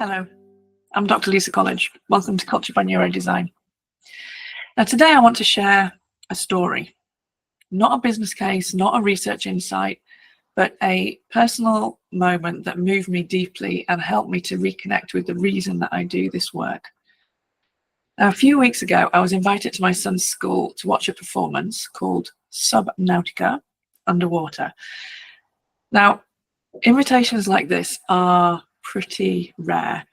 Hello, I'm Dr. Lisa College. Welcome to Culture by Neurodesign. Now today I want to share a story, not a business case, not a research insight, but a personal moment that moved me deeply and helped me to reconnect with the reason that I do this work. Now, a few weeks ago, I was invited to my son's school to watch a performance called Subnautica, Underwater. Now, invitations like this are pretty rare.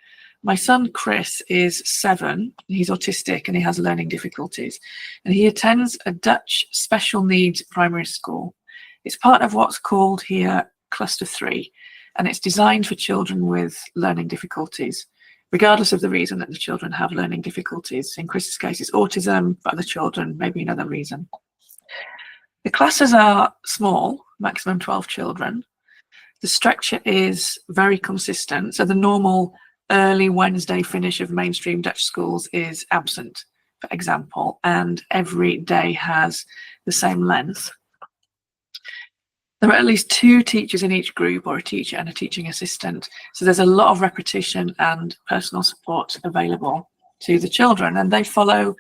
My son Chris is 7, he's autistic and he has learning difficulties, and he attends a Dutch special needs primary school. It's part of what's called here Cluster 3, and it's designed for children with learning difficulties, regardless of the reason that the children have learning difficulties. In Chris's case, it's autism, but other children, maybe another reason. The classes are small, maximum 12 children. The structure is very consistent, so the normal early Wednesday finish of mainstream Dutch schools is absent, for example, and every day has the same length. There are at least 2 teachers in each group, or a teacher and a teaching assistant, so there's a lot of repetition and personal support available to the children, and they follow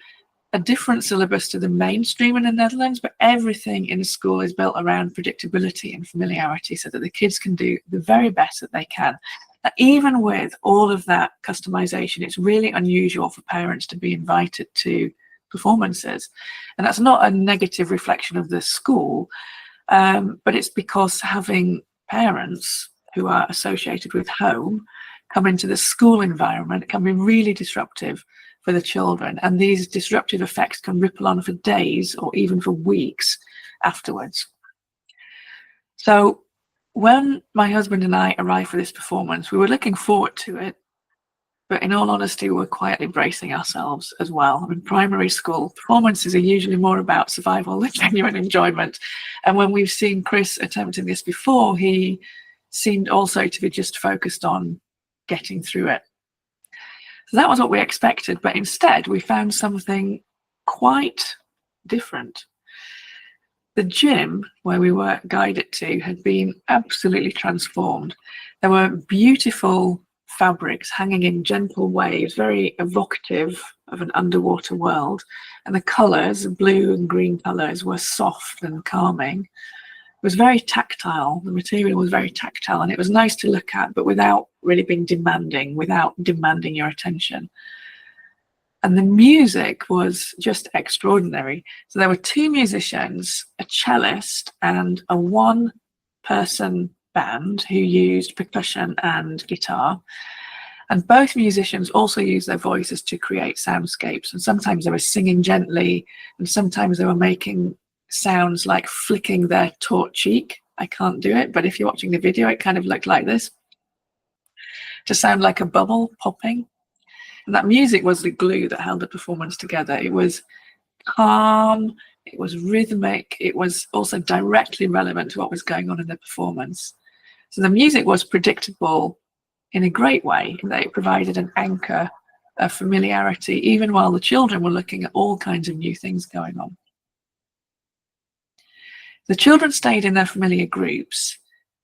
a different syllabus to the mainstream in the Netherlands, but everything in the school is built around predictability and familiarity so that the kids can do the very best that they can. Now, even with all of that customization, it's really unusual for parents to be invited to performances. And that's not a negative reflection of the school, but it's because having parents who are associated with home come into the school environment can be really disruptive for the children, and these disruptive effects can ripple on for days or even for weeks afterwards. So when my husband and I arrived for this performance, we were looking forward to it, but in all honesty, we were quietly bracing ourselves as well. In primary school, performances are usually more about survival than genuine enjoyment, and when we've seen Chris attempting this before, he seemed also to be just focused on getting through it. So that was what we expected, but instead we found something quite different. The gym where we were guided to had been absolutely transformed. There were beautiful fabrics hanging in gentle waves, very evocative of an underwater world, and the colours, blue and green colours, were soft and calming. It was very tactile. The material was very tactile, and it was nice to look at, but without really being demanding, without demanding your attention. And the music was just extraordinary. So there were 2 musicians, a cellist, and a 1-person band who used percussion and guitar. And both musicians also used their voices to create soundscapes. And sometimes they were singing gently, and sometimes they were making sounds like flicking their taut cheek. I can't do it, but if you're watching the video, it kind of looked like this, to sound like a bubble popping. And that music was the glue that held the performance together. It was calm, it was rhythmic, it was also directly relevant to what was going on in the performance. So the music was predictable in a great way, that it provided an anchor of familiarity, even while the children were looking at all kinds of new things going on. The children stayed in their familiar groups,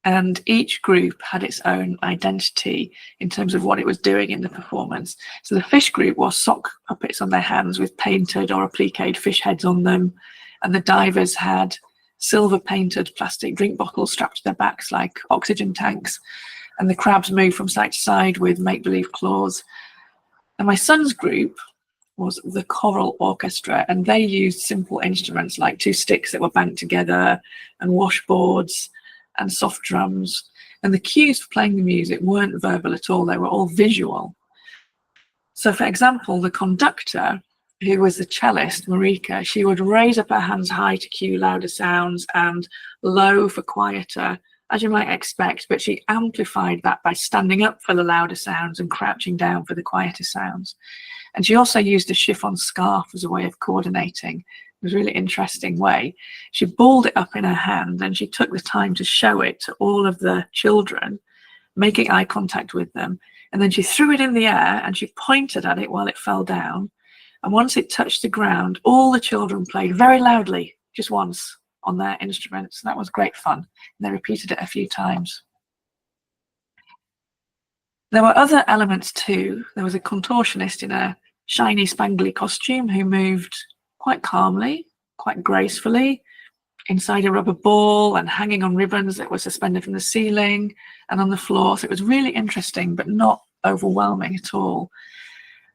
and each group had its own identity in terms of what it was doing in the performance. So the fish group wore sock puppets on their hands with painted or appliqued fish heads on them, and the divers had silver painted plastic drink bottles strapped to their backs like oxygen tanks, and the crabs moved from side to side with make-believe claws. And my son's group was the choral orchestra, and they used simple instruments like 2 sticks that were banked together, and washboards and soft drums. And the cues for playing the music weren't verbal at all, they were all visual. So for example, the conductor, who was the cellist, Marieke, she would raise up her hands high to cue louder sounds and low for quieter, as you might expect, but she amplified that by standing up for the louder sounds and crouching down for the quieter sounds. And she also used a chiffon scarf as a way of coordinating. It was a really interesting way. She balled it up in her hand, and she took the time to show it to all of the children, making eye contact with them. And then she threw it in the air and she pointed at it while it fell down. And once it touched the ground, all the children played very loudly, just once, on their instruments. And that was great fun. And they repeated it a few times. There were other elements too. There was a contortionist in a shiny, spangly costume who moved quite calmly, quite gracefully, inside a rubber ball and hanging on ribbons that were suspended from the ceiling and on the floor. So it was really interesting, but not overwhelming at all.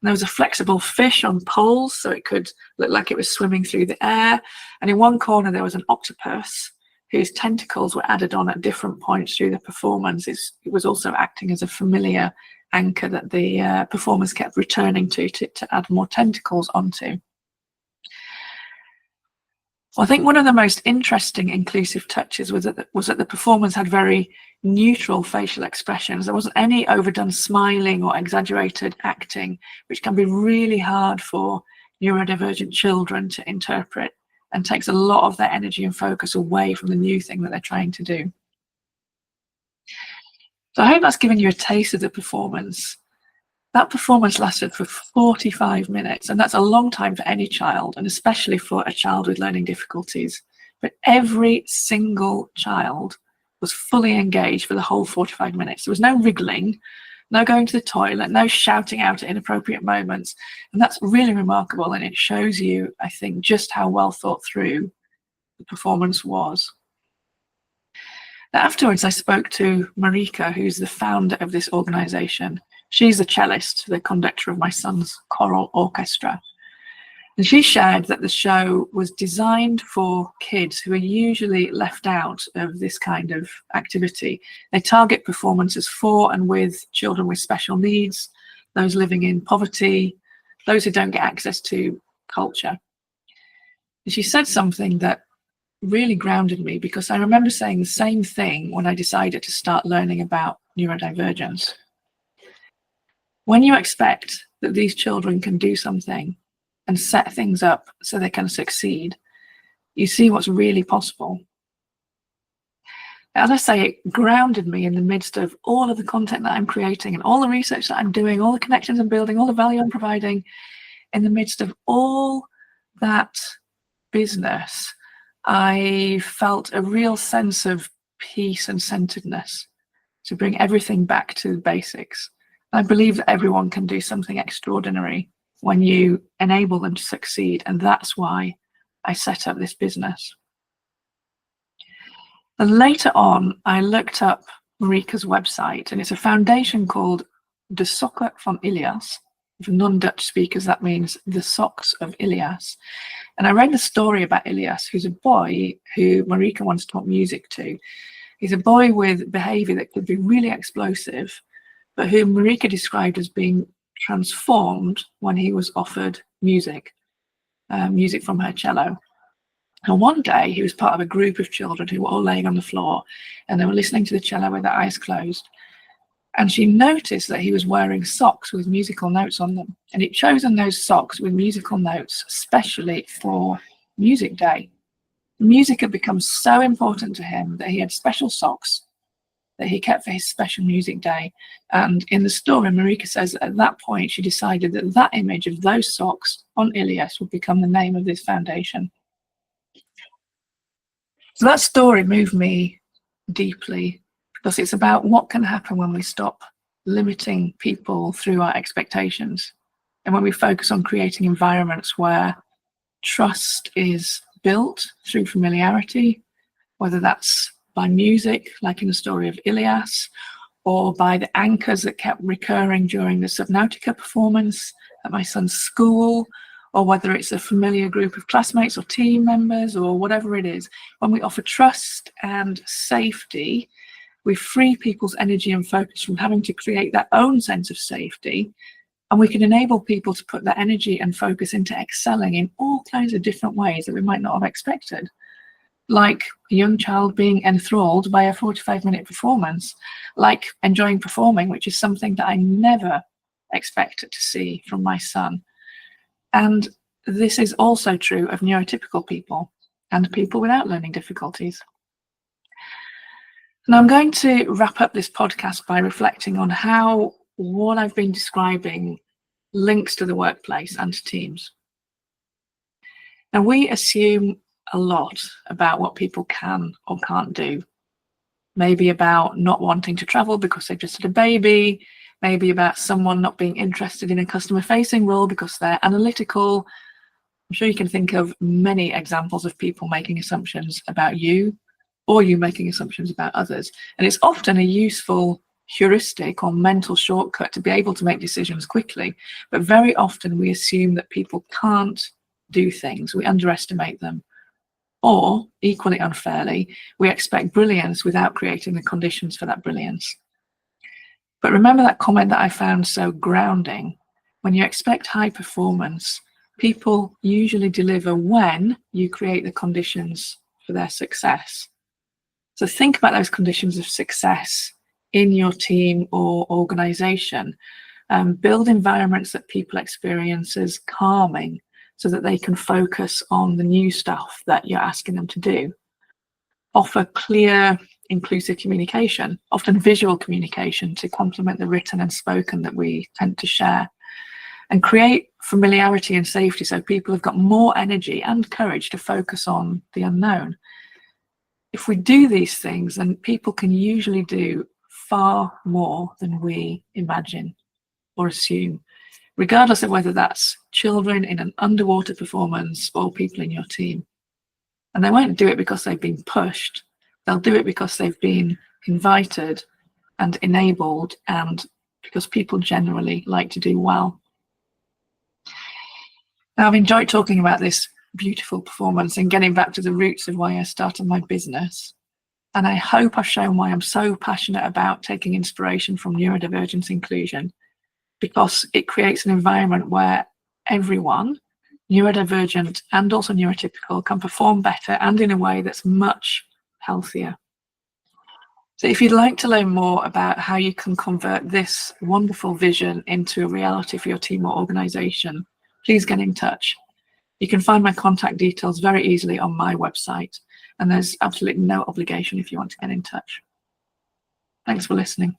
And there was a flexible fish on poles, so it could look like it was swimming through the air. And in one corner, there was an octopus whose tentacles were added on at different points through the performance. It was also acting as a familiar anchor that the performers kept returning to add more tentacles onto. Well, I think one of the most interesting inclusive touches was that the performers had very neutral facial expressions. There wasn't any overdone smiling or exaggerated acting, which can be really hard for neurodivergent children to interpret and takes a lot of their energy and focus away from the new thing that they're trying to do. So I hope that's given you a taste of the performance. That performance lasted for 45 minutes, and that's a long time for any child, and especially for a child with learning difficulties. But every single child was fully engaged for the whole 45 minutes. There was no wriggling, no going to the toilet, no shouting out at inappropriate moments. And that's really remarkable, and it shows you, I think, just how well thought through the performance was. Now, afterwards, I spoke to Marieke, who's the founder of this organisation. She's the cellist, the conductor of my son's choral orchestra. And she shared that the show was designed for kids who are usually left out of this kind of activity. They target performances for and with children with special needs, those living in poverty, those who don't get access to culture. And she said something that really grounded me, because I remember saying the same thing when I decided to start learning about neurodivergence. When you expect that these children can do something and set things up so they can succeed, you see what's really possible. As I say, it grounded me in the midst of all of the content that I'm creating and all the research that I'm doing, all the connections I'm building, all the value I'm providing. In the midst of all that business, I felt a real sense of peace and centeredness to bring everything back to the basics. I believe that everyone can do something extraordinary when you enable them to succeed, and that's why I set up this business. And later on, I looked up Marieke's website, and it's a foundation called the Sokken van Ilias. For non-Dutch speakers, that means the socks of Ilias. And I read the story about Ilias, who's a boy who Marieke once taught music to. He's a boy with behavior that could be really explosive, but who Marieke described as being transformed when he was offered music from her cello. And one day he was part of a group of children who were all laying on the floor, and they were listening to the cello with their eyes closed. And she noticed that he was wearing socks with musical notes on them. And he'd chosen those socks with musical notes, especially for music day. Music had become so important to him that he had special socks that he kept for his special music day. And in the story, Marieke says that at that point, she decided that that image of those socks on Ilias would become the name of this foundation. So that story moved me deeply, because it's about what can happen when we stop limiting people through our expectations, and when we focus on creating environments where trust is built through familiarity, whether that's by music, like in the story of Ilias, or by the anchors that kept recurring during the Subnautica performance at my son's school, or whether it's a familiar group of classmates or team members, or whatever it is. When we offer trust and safety, we free people's energy and focus from having to create their own sense of safety, and we can enable people to put their energy and focus into excelling in all kinds of different ways that we might not have expected. Like a young child being enthralled by a 45-minute performance, like enjoying performing, which is something that I never expected to see from my son. And this is also true of neurotypical people and people without learning difficulties. Now, I'm going to wrap up this podcast by reflecting on how what I've been describing links to the workplace and to teams. Now, we assume a lot about what people can or can't do. Maybe about not wanting to travel because they've just had a baby, maybe about someone not being interested in a customer-facing role because they're analytical. I'm sure you can think of many examples of people making assumptions about you, or you making assumptions about others. And it's often a useful heuristic or mental shortcut to be able to make decisions quickly. But very often we assume that people can't do things. We underestimate them. Or, equally unfairly, we expect brilliance without creating the conditions for that brilliance. But remember that comment that I found so grounding. When you expect high performance, people usually deliver when you create the conditions for their success. So think about those conditions of success in your team or organization. Build environments that people experience as calming so that they can focus on the new stuff that you're asking them to do. Offer clear, inclusive communication, often visual communication, to complement the written and spoken that we tend to share. And create familiarity and safety so people have got more energy and courage to focus on the unknown. If we do these things, then people can usually do far more than we imagine or assume, regardless of whether that's children in an underwater performance or people in your team. And they won't do it because they've been pushed. They'll do it because they've been invited and enabled, and because people generally like to do well. Now, I've enjoyed talking about this beautiful performance and getting back to the roots of why I started my business. And I hope I've shown why I'm so passionate about taking inspiration from neurodivergence inclusion, because it creates an environment where everyone, neurodivergent and also neurotypical, can perform better and in a way that's much healthier. So if you'd like to learn more about how you can convert this wonderful vision into a reality for your team or organization, please get in touch. You can find my contact details very easily on my website, and there's absolutely no obligation if you want to get in touch. Thanks for listening.